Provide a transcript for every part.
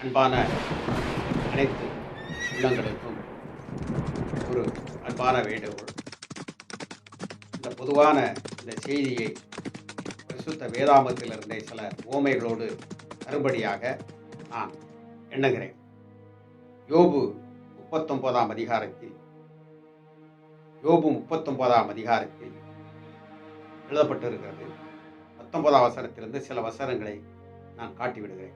அன்பான அனைத்து உள்ளங்களுக்கும் ஒரு அன்பான வேண்டுகோள். இந்த பொதுவான இந்த செய்தியை பரிசுத்த வேதாமத்திலிருந்தே சில உவமைகளோடு தரும்படியாக நான் எண்ணுகிறேன். யோபு 39ஆம் அதிகாரத்தில் எழுதப்பட்டிருக்கிறது. 19ஆம் வசனத்திலிருந்து சில வசனங்களை நான் காட்டிவிடுகிறேன்.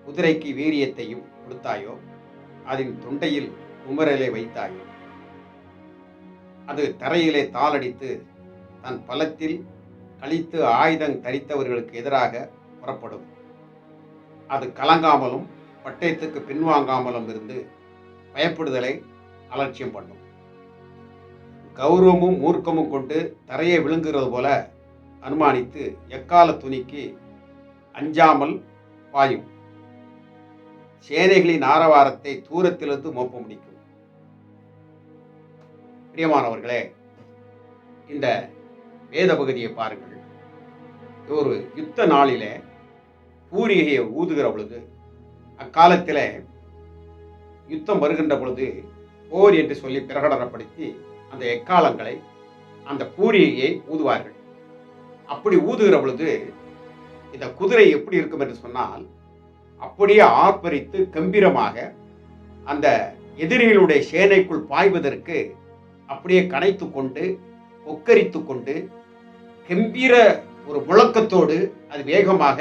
குதிரைக்கு வீரியத்தையும் கொடுத்தாயோ, அதன் தொண்டையில் உமரலை வைத்தாயோ, அது தரையிலே தாளடித்து தன் பலத்தில் கழித்து ஆயுதம் தரித்தவர்களுக்கு எதிராக புறப்படும். அது கலங்காமலும் பட்டயத்துக்கு பின்வாங்காமலும் இருந்து பயப்படுதலை அலட்சியம் பண்ணும். கௌரவமும் மூர்க்கமும் கொண்டு தரையை விழுங்குகிறது போல அனுமானித்து எக்கால துணிக்கு அஞ்சாமல் பாயும். சேனைகளின் ஆரவாரத்தை தூரத்திலிருந்து மோப்ப முடிக்கும். பிரியமானவர்களே, இந்த வேத பகுதியை பாருங்கள். ஒரு யுத்த நாளிலே பூரிகையை ஊதுகிற பொழுது, அக்காலத்தில் யுத்தம் வருகின்ற பொழுது போர் என்று சொல்லி பிரகடனப்படுத்தி அந்த எக்காலங்களை அந்த பூரிகையை ஊதுவார்கள். அப்படி ஊதுகிற பொழுது இந்த குதிரை எப்படி இருக்கும் என்று சொன்னால், அப்படியே ஆர்ப்பரித்து கம்பீரமாக அந்த எதிரிகளுடைய சேனைக்குள் பாய்வதற்கு அப்படியே கனைத்து கொண்டு கொக்கரித்து கொண்டு கம்பீர ஒரு முழக்கத்தோடு அது வேகமாக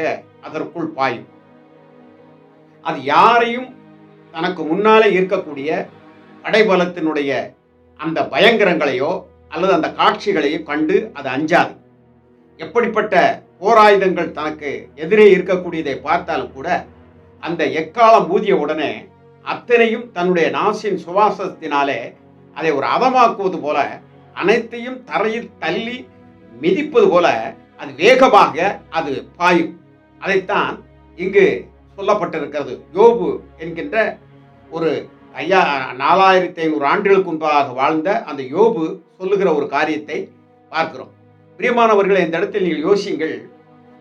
அதற்குள் பாயும். அது யாரையும் தனக்கு முன்னாலே இருக்கக்கூடிய படைபலத்தினுடைய அந்த பயங்கரங்களையோ அல்லது அந்த காட்சிகளையோ கண்டு அது அஞ்சாது. எப்படிப்பட்ட போராயுதங்கள் தனக்கு எதிரே இருக்கக்கூடியதை பார்த்தாலும் கூட அந்த எக்காலம் ஊதிய உடனே அத்தனையும் தன்னுடைய நாசின் சுவாசத்தினாலே அதை ஒரு அதமாக்குவது போல, அனைத்தையும் தரையில் தள்ளி மிதிப்பது போல அது வேகமாக அது பாயும். அதைத்தான் இங்கு சொல்லப்பட்டிருக்கிறது. யோபு என்கின்ற ஒரு 4500 ஆண்டுகளுக்கு முன்பாக வாழ்ந்த அந்த யோபு சொல்லுகிற ஒரு காரியத்தை பார்க்கிறோம். பிரியமானவர்களை, இந்த இடத்தில் நீங்கள் யோசியுங்கள்.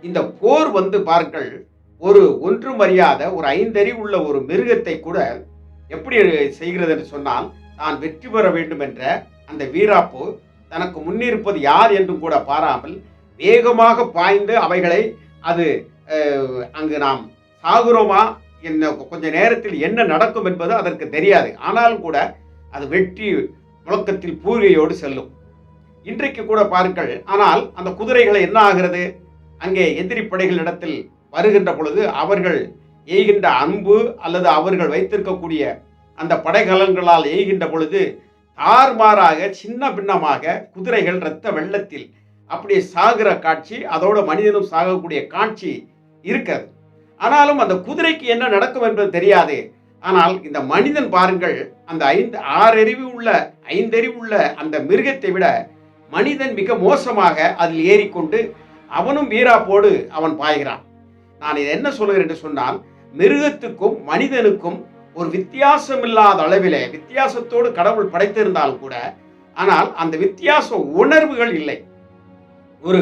இந்த போர் பாருங்கள், ஒரு ஒன்றும் அறியாத ஒரு 5 அறிவு உள்ள ஒரு மிருகத்தை கூட எப்படி செய்கிறது என்று சொன்னால், தான் வெற்றி பெற வேண்டும் என்ற அந்த வீராப்பு தனக்கு முன்னிருப்பது யார் என்றும் கூட பாராமல் வேகமாக பாய்ந்து அவைகளை அது அங்கு நாம் சாகுறோமா, என்ன கொஞ்ச நேரத்தில் என்ன நடக்கும் என்பது அதற்கு தெரியாது. ஆனாலும் கூட அது வெற்றி முழக்கத்தில் பூரிகையோடு செல்லும். இன்றைக்கு கூட பாருங்கள். ஆனால் அந்த குதிரைகளை என்ன ஆகிறது, அங்கே எதிரி படைகளிடத்தில் வருகின்ற பொழுது அவர்கள் எய்கின்ற அம்பு அல்லது அவர்கள் வைத்திருக்கக்கூடிய அந்த படைகலன்களால் எய்கின்ற பொழுது தார்மாறாக சின்ன பின்னமாக குதிரைகள் இரத்த வெள்ளத்தில் அப்படியே சாகிற காட்சி, அதோட மனிதனும் சாகக்கூடிய காட்சி இருக்கிறது. ஆனாலும் அந்த குதிரைக்கு என்ன நடக்கும் என்பது தெரியாது. ஆனால் இந்த மனிதன் பாருங்கள், அந்த 5 அறிவு உள்ள அந்த மிருகத்தை விட மனிதன் மிக மோசமாக அதில் ஏறிக்கொண்டு அவனும் வீராப்போடு அவன் பாய்கிறான். நான் இதை என்ன சொல்கிறேன் என்று சொன்னால், மிருகத்துக்கும் மனிதனுக்கும் ஒரு வித்தியாசம் இல்லாத அளவிலே வித்தியாசத்தோடு கடவுள் படைத்திருந்தாலும் கூட, ஆனால் அந்த வித்தியாச உணர்வுகள் இல்லை. ஒரு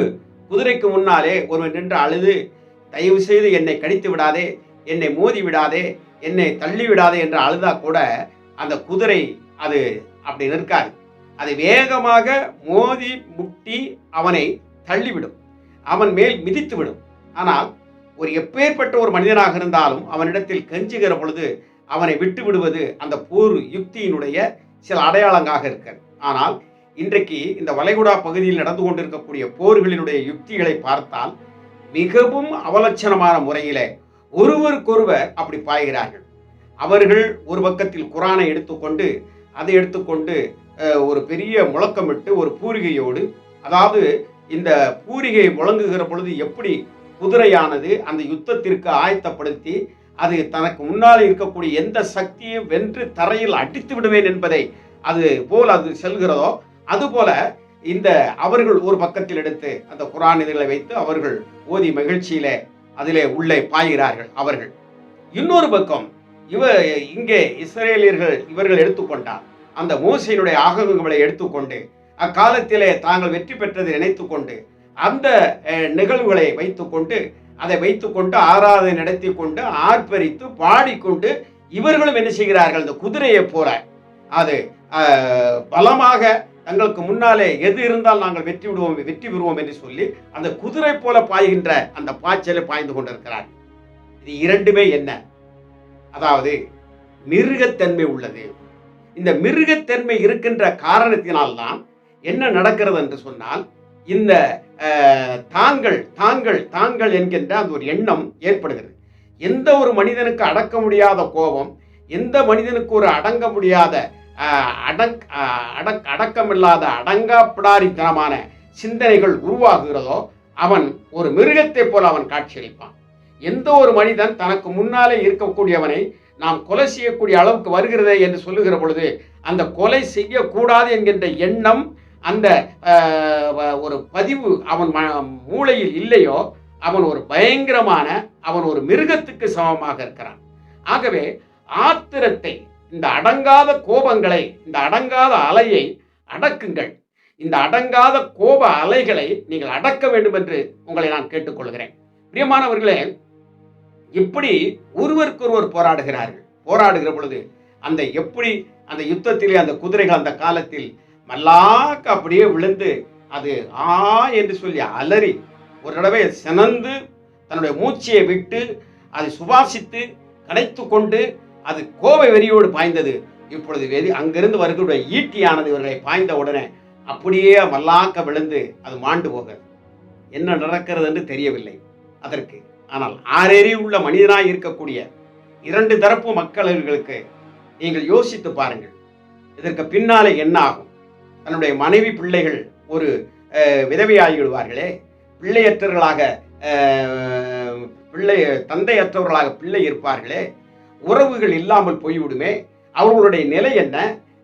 குதிரைக்கு முன்னாலே ஒருவன் நின்று அழுது, தயவு செய்து என்னை கடித்து விடாதே, என்னை மோதி விடாதே, என்னை தள்ளி விடாதே என்று அழுதா கூட அந்த குதிரை அது அப்படி நிற்காது. அது வேகமாக மோதி முட்டி அவனை தள்ளிவிடும், அவன் மேல் மிதித்து விடும். ஆனால் ஒரு எப்பேற்பட்ட ஒரு மனிதனாக இருந்தாலும் அவனிடத்தில் கெஞ்சுகிற பொழுது அவனை விட்டு விடுவது அந்த போர் யுக்தியினுடைய சில அடையாளங்களாக இருக்கிறது. ஆனால் இன்றைக்கு இந்த வளைகுடா பகுதியில் நடந்து கொண்டிருக்கக்கூடிய போர்களினுடைய யுக்திகளை பார்த்தால் மிகவும் அவலட்சணமான முறையிலே ஒருவருக்கொருவர் அப்படி பாய்கிறார்கள். அவர்கள் ஒரு பக்கத்தில் குரானை எடுத்துக்கொண்டு அதை எடுத்துக்கொண்டு ஒரு பெரிய முழக்கமிட்டு ஒரு பூரிகையோடு, அதாவது இந்த பூரிகை முழங்குகிற பொழுது எப்படி குதிரையானது அந்த யுத்தத்திற்கு ஆயத்தப்படுத்தி அது தனக்கு முன்னால் இருக்கக்கூடிய எந்த சக்தியும் வென்று தரையில் அடித்து விடுவேன் என்பதை அது போல் அது செல்கிறதோ, அதுபோல இந்த அவர்கள் ஒரு பக்கத்தில் எடுத்து அந்த குரான் இதுகளை வைத்து அவர்கள் ஓதி மகிழ்ச்சியிலே அதிலே உள்ளே பாய்கிறார்கள். அவர்கள் இன்னொரு பக்கம் இங்கே இஸ்ரேலியர்கள் இவர்கள் எடுத்துக்கொண்டார் அந்த மோசையினுடைய ஆகமங்களை எடுத்துக்கொண்டு அக்காலத்திலே தாங்கள் வெற்றி பெற்றதை நினைத்து கொண்டு அந்த நிகழ்வுகளை வைத்துக்கொண்டு அதை வைத்துக்கொண்டு ஆராதனை நடத்தி கொண்டு ஆர்ப்பரித்து பாடிக்கொண்டு இவர்களும் என்ன செய்கிறார்கள், இந்த குதிரையை போல அது பலமாக தங்களுக்கு முன்னாலே எது இருந்தால் நாங்கள் வெற்றி பெறுவோம் என்று சொல்லி அந்த குதிரை போல பாய்கின்ற அந்த பாய்ச்சலை பாய்ந்து கொண்டிருக்கிறார். இது இரண்டுமே என்ன, அதாவது மிருகத்தன்மை உள்ளது. இந்த மிருகத்தன்மை இருக்கின்ற காரணத்தினால்தான் என்ன நடக்கிறது என்று சொன்னால், இந்த தாங்கள் தாங்கள் தாங்கள் என்கின்ற அந்த ஒரு எண்ணம் ஏற்படுகிறது. எந்த ஒரு மனிதனுக்கு அடக்க முடியாத கோபம், எந்த மனிதனுக்கு ஒரு அடங்க முடியாத அடக்கமில்லாத அடங்காப்பிடாரித்தனமான சிந்தனைகள் உருவாகுகிறதோ அவன் ஒரு மிருகத்தை போல அவன் காட்சியளிப்பான். எந்த ஒரு மனிதன் தனக்கு முன்னாலே இருக்கக்கூடியவனை நாம் கொலை செய்யக்கூடிய அளவுக்கு வருகிறதே என்று சொல்லுகிற பொழுது அந்த கொலை செய்யக்கூடாது என்கின்ற எண்ணம், அந்த ஒரு பதிவு அவன் மூளையில் இல்லையோ அவன் ஒரு பயங்கரமான, அவன் ஒரு மிருகத்துக்கு சமமாக இருக்கிறான். ஆகவே ஆத்திரத்தை, இந்த அடங்காத கோபங்களை, இந்த அடங்காத அலையை அடக்குங்கள். இந்த அடங்காத கோப அலைகளை நீங்கள் அடக்க வேண்டும் என்று உங்களை நான் கேட்டுக்கொள்கிறேன். பிரியமானவர்களே, இப்படி ஒருவருக்கொருவர் போராடுகிற பொழுது அந்த எப்படி அந்த யுத்தத்திலே அந்த குதிரைகள் அந்த காலத்தில் மல்லாக்க அப்படியே விழுந்து அது என்று சொல்லி அலறி ஒரு தடவை சினந்து தன்னுடைய மூச்சையை விட்டு அதை சுவாசித்து கனைத்து கொண்டு அது கோப வெறியோடு பாய்ந்தது. இப்பொழுது அங்கிருந்து வருகிற ஈட்டியானது இவர்களை பாய்ந்த உடனே அப்படியே மல்லாக்க விழுந்து அது மாண்டு போகிறது. என்ன நடக்கிறது என்று தெரியவில்லை அதற்கு. ஆனால் ஆறறிவுள்ள மனிதனாய் இருக்கக்கூடிய இரண்டு தரப்பு மக்களுக்கு நீங்கள் யோசித்து பாருங்கள், இதற்கு பின்னாலே என்ன ஆகும்? தன்னுடைய மனைவி பிள்ளைகள் ஒரு விதவையாகிவிடுவார்களே, பிள்ளையற்றவர்களாக தந்தையற்றவர்களாக பிள்ளை இருப்பார்களே, உறவுகள் இல்லாமல் போய்விடுமே, அவர்களுடைய நிலை என்ன,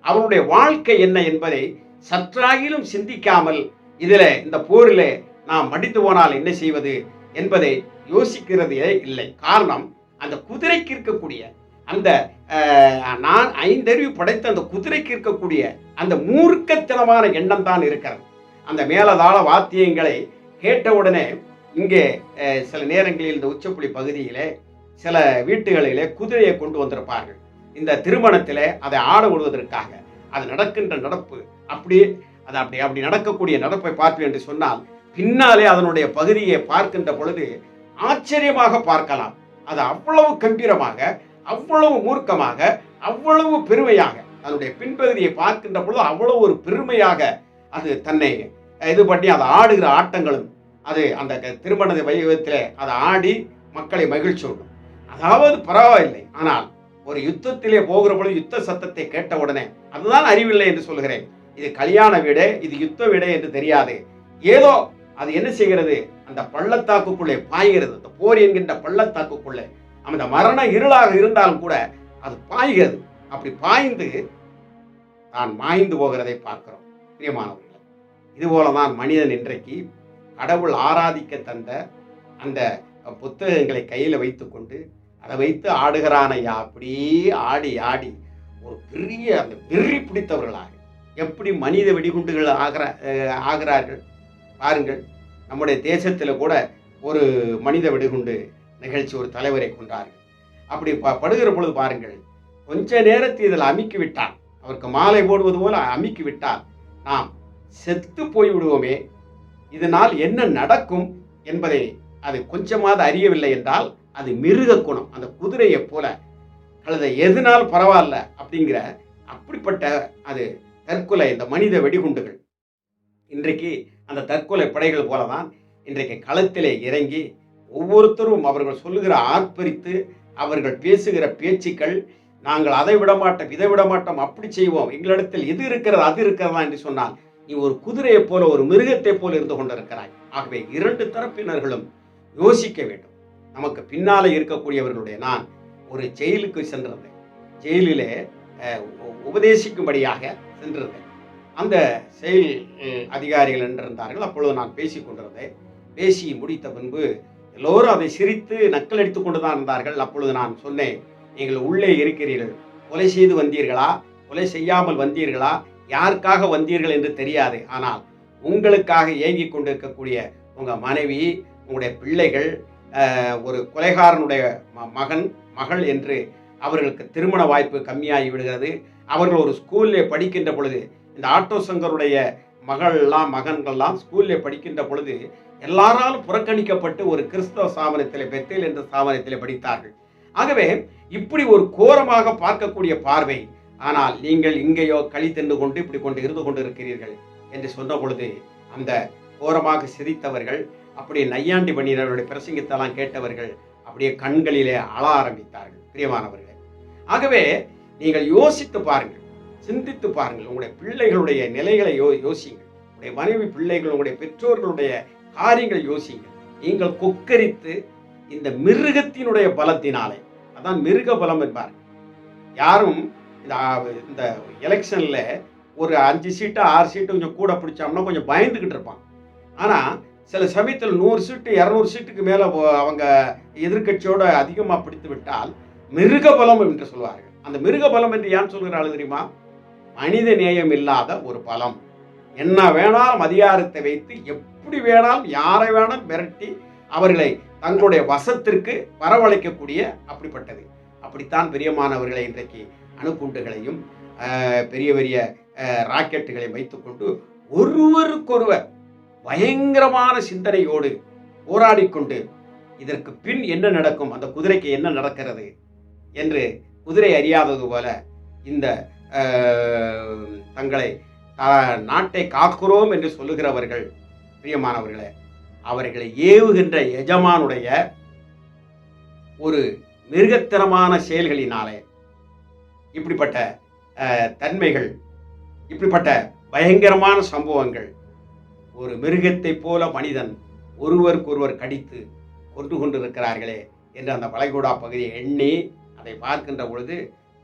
அவர்களுடைய வாழ்க்கை என்ன என்பதை சற்றாகிலும் சிந்திக்காமல் இந்த போரிலே நாம் மடித்து போனால் என்ன செய்வது என்பதை யோசிக்கிறதே இல்லை. காரணம், அந்த குதிரைக்கு இருக்கக்கூடிய அந்த நான் 5 அறிவு படைத்த அந்த குதிரைக்கு இருக்கக்கூடிய அந்த மூர்க்கத்தனமான எண்ணம் தான் இருக்கிறது. அந்த மேலதாள வாத்தியங்களை கேட்டவுடனே இங்கே சில நேரங்களில் இந்த உச்சப்புலி பகுதியிலே சில வீட்டுகளிலே குதிரையை கொண்டு வந்திருப்பார்கள். இந்த திருமணத்திலே அதை ஆட விடுவதற்காக அது நடக்கின்ற நடப்பு அப்படி நடக்கக்கூடிய நடப்பை பார்ப்பேன் என்று சொன்னால் பின்னாலே அதனுடைய பகுதியை பார்க்கின்ற பொழுது ஆச்சரியமாக பார்க்கலாம். அது அவ்வளவு கம்பீரமாக, அவ்வளவு மூர்க்கமாக, அவ்வளவு பெருமையாக, அதனுடைய பின்பகுதியை பார்க்கின்ற பொழுது அவ்வளவு ஒரு பெருமையாக அது தன்னை இது பண்ணி அதை ஆடுகிற ஆட்டங்களும் அது அந்த திருமண வைபவத்திலே அதை ஆடி மக்களை மகிழ்ச்சி விடும். அதாவது பரவாயில்லை. ஆனால் ஒரு யுத்தத்திலே போகிற பொழுது யுத்த சத்தத்தை கேட்ட உடனே அதுதான் அறிவில்லை என்று சொல்கிறேன். இது கல்யாண வீடு, இது யுத்த வீடு என்று தெரியாது. ஏதோ அது என்ன செய்கிறது, அந்த பள்ளத்தாக்குக்குள்ளே பாய்கிறது. அந்த போர் என்கின்ற பள்ளத்தாக்குக்குள்ளே அந்த மரண இருளாக இருந்தாலும் கூட அது பாய்கிறது. அப்படி பாய்ந்து தான் மாய்ந்து போகிறதை பார்க்கிறோம். பிரியமானவர்களே, இதுபோலதான் மனிதன் இன்றைக்கு கடவுள் ஆராதிக்க தந்த அந்த புத்தகங்களை கையில் வைத்துக்கொண்டு அதை வைத்து ஆடுகிறானையா. அப்படியே ஆடி ஆடி ஒரு பெரிய அந்த வெறி பிடித்தவர்களாக எப்படி மனித வெடிகுண்டுகள் ஆகிறார்கள் பாருங்கள். நம்முடைய தேசத்தில் கூட ஒரு மனித வெடிகுண்டு நிகழ்ச்சி ஒரு தலைவரை கொண்டார்கள். அப்படி படுகிற பொழுது பாருங்கள், கொஞ்ச நேரத்தில் இதில் அமுக்கி விட்டால், அவருக்கு மாலை போடுவது போல அமுக்கி விட்டால் நாம் செத்து போய்விடுவோமே, இதனால் என்ன நடக்கும் என்பதை அது கொஞ்சமாவது அறியவில்லை என்றால் அது மிருக குணம். அந்த குதிரையை போல அல்லது எதுனாலும் பரவாயில்ல அப்படிங்கிற அப்படிப்பட்ட அது தற்கொலை. இந்த மனித வெடிகுண்டுகள் இன்றைக்கு அந்த தற்கொலை படைகள் போலதான் இன்றைக்கு களத்திலே இறங்கி ஒவ்வொருத்தரும் அவர்கள் சொல்லுகிற ஆர்ப்பரித்து அவர்கள் பேசுகிற பேச்சுக்கள், நாங்கள் அதை விடமாட்டோம், இதை விடமாட்டோம், அப்படி செய்வோம், எங்களிடத்தில் இது இருக்கிறது அது இருக்கிறதா என்று சொன்னால் நீ ஒரு குதிரையை போல ஒரு மிருகத்தை போல இருந்து கொண்டிருக்கிறாய். ஆகவே இரண்டு தரப்பினர்களும் யோசிக்க வேண்டும். நமக்கு பின்னாலே இருக்கக்கூடியவர்களுடைய நான் ஒரு ஜெயிலுக்கு சென்றிருந்தேன். ஜெயிலிலே உபதேசிக்கும்படியாக சென்றிருந்தேன். அந்த செயல் அதிகாரிகள் என்றிருந்தார்கள். அப்பொழுது நான் பேசி கொண்டிருந்தேன். பேசி முடித்த பின்பு எல்லோரும் அதை சிரித்து நக்கல் அடித்து கொண்டு தான் இருந்தார்கள். அப்பொழுது நான் சொன்னேன், நீங்கள் உள்ளே இருக்கிறீர்கள், கொலை செய்து வந்தீர்களா, கொலை செய்யாமல் வந்தீர்களா, யாருக்காக வந்தீர்கள் என்று தெரியாது. ஆனால் உங்களுக்காக ஏங்கி கொண்டிருக்கக்கூடிய உங்கள் மனைவி, உங்களுடைய பிள்ளைகள், ஒரு கொலைகாரனுடைய மகன் மகள் என்று அவர்களுக்கு திருமண வாய்ப்பு கம்மியாகி விடுகிறது. அவர்கள் ஒரு ஸ்கூல்லே படிக்கின்ற பொழுது, இந்த ஆட்டோ சங்கருடைய மகன்கள்லாம் ஸ்கூல்லே படிக்கின்ற பொழுது எல்லாராலும் புறக்கணிக்கப்பட்டு ஒரு கிறிஸ்தவ ஸ்தாபனத்திலே, பெத்தேல் என்ற ஸ்தாபனத்திலே படித்தார்கள். ஆகவே இப்படி ஒரு கோரமாக பார்க்கக்கூடிய பார்வை. ஆனால் நீங்கள் இங்கேயோ களி தின்று கொண்டு இப்படி கொண்டு இருந்து கொண்டு இருக்கிறீர்கள் என்று சொன்ன பொழுது, அந்த கோரமாக சிரித்தவர்கள், அப்படியே நையாண்டி பண்ணினவருடைய பிரசங்கத்தெல்லாம் கேட்டவர்கள் அப்படியே கண்களிலே அழ ஆரம்பித்தார்கள். பிரியமானவர்களே, ஆகவே நீங்கள் யோசித்து பாருங்கள், சிந்தித்து பாருங்கள். உங்களுடைய பிள்ளைகளுடைய நிலைகளை யோசியுங்கள். உங்களுடைய மனைவி பிள்ளைகள், உங்களுடைய பெற்றோர்களுடைய காரியங்கள் யோசியுங்கள். நீங்கள் கொக்கரித்து இந்த மிருகத்தினுடைய பலத்தினாலே, அதான் மிருக பலம் என்பார். யாரும் இந்த எலெக்ஷன்ல ஒரு 5 சீட்டு 6 சீட்டு கொஞ்சம் கூட பிடிச்சோம்னா கொஞ்சம் பயந்துகிட்டு இருப்பான். ஆனா சில சமயத்தில் 100 சீட்டு 200 சீட்டுக்கு மேல அவங்க எதிர்கட்சியோட அதிகமாக பிடித்து விட்டால் மிருக பலம் என்று சொல்வார்கள். அந்த மிருக பலம் என்று ஏன் சொல்கிறாள் தெரியுமா? மனித நேயம் இல்லாத ஒரு பலம். என்ன வேணாலும் அதிகாரத்தை வைத்து எப்படி வேணாலும் யாரை வேணாலும் மிரட்டி அவர்களை தங்களுடைய வசத்திற்கு வரவழைக்கக்கூடிய அப்படிப்பட்டது. அப்படித்தான் பிரியமானவர்களை இன்றைக்கு அணுகுண்டுகளையும் பெரிய பெரிய ராக்கெட்டுகளையும் வைத்துக்கொண்டு ஒருவருக்கொருவர் பயங்கரமான சிந்தனையோடு போராடிக்கொண்டு இதற்கு பின் என்ன நடக்கும், அந்த குதிரைக்கு என்ன நடக்கிறது என்று குதிரை அறியாதது போல இந்த தங்களை நாட்டை காக்கிறோம் என்று சொல்லுகிறவர்கள், பிரியமானவர்களே, அவர்களை ஏவுகின்ற எஜமானுடைய ஒரு மிருகத்தனமான செயல்களினாலே இப்படிப்பட்ட தன்மைகள், இப்படிப்பட்ட பயங்கரமான சம்பவங்கள், ஒரு மிருகத்தை போல மனிதன் ஒருவருக்கொருவர் கடித்து கொன்று கொண்டிருக்கிறார்களே என்று அந்த வளைகுடா பகுதியை எண்ணி அதை பார்க்கின்ற பொழுது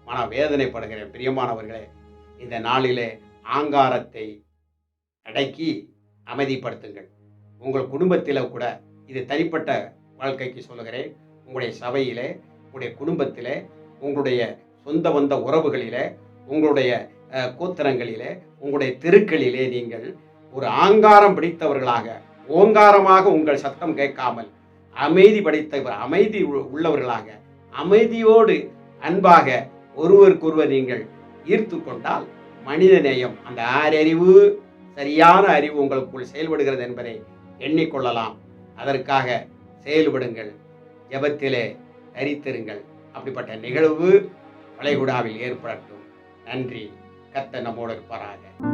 மன வேதனைப்படுகிறேன். பிரியமானவர்களே, இந்த நாளிலே ஆங்காரத்தை அடக்கி அமைதிப்படுத்துங்கள். உங்கள் குடும்பத்தில் கூட, இது தனிப்பட்ட வாழ்க்கைக்கு சொல்லுகிறேன், உங்களுடைய சபையிலே, உங்களுடைய குடும்பத்திலே, உங்களுடைய சொந்த வந்த உறவுகளிலே, உங்களுடைய கோத்திரங்களிலே, உங்களுடைய தெருக்களிலே நீங்கள் ஒரு ஆங்காரம் பிடித்தவர்களாக, ஓங்காரமாக உங்கள் சத்தம் கேட்காமல் அமைதி படைத்தவர், அமைதி உள்ளவர்களாக, அமைதியோடு அன்பாக ஒருவருக்கொருவர் நீங்கள் ஈர்த்து கொண்டால் மனித நேயம், அந்த ஆறறிவு, சரியான அறிவு உங்களுக்குள் செயல்படுகிறது என்பதை எண்ணிக்கொள்ளலாம். அதற்காக செயல்படுங்கள், ஜெபத்திலே தரித்திருங்கள். அப்படிப்பட்ட நிகழ்வு வளைகுடாவில் ஏற்படட்டும். நன்றி. கர்த்தர் நம்மோடு இருப்பாராக.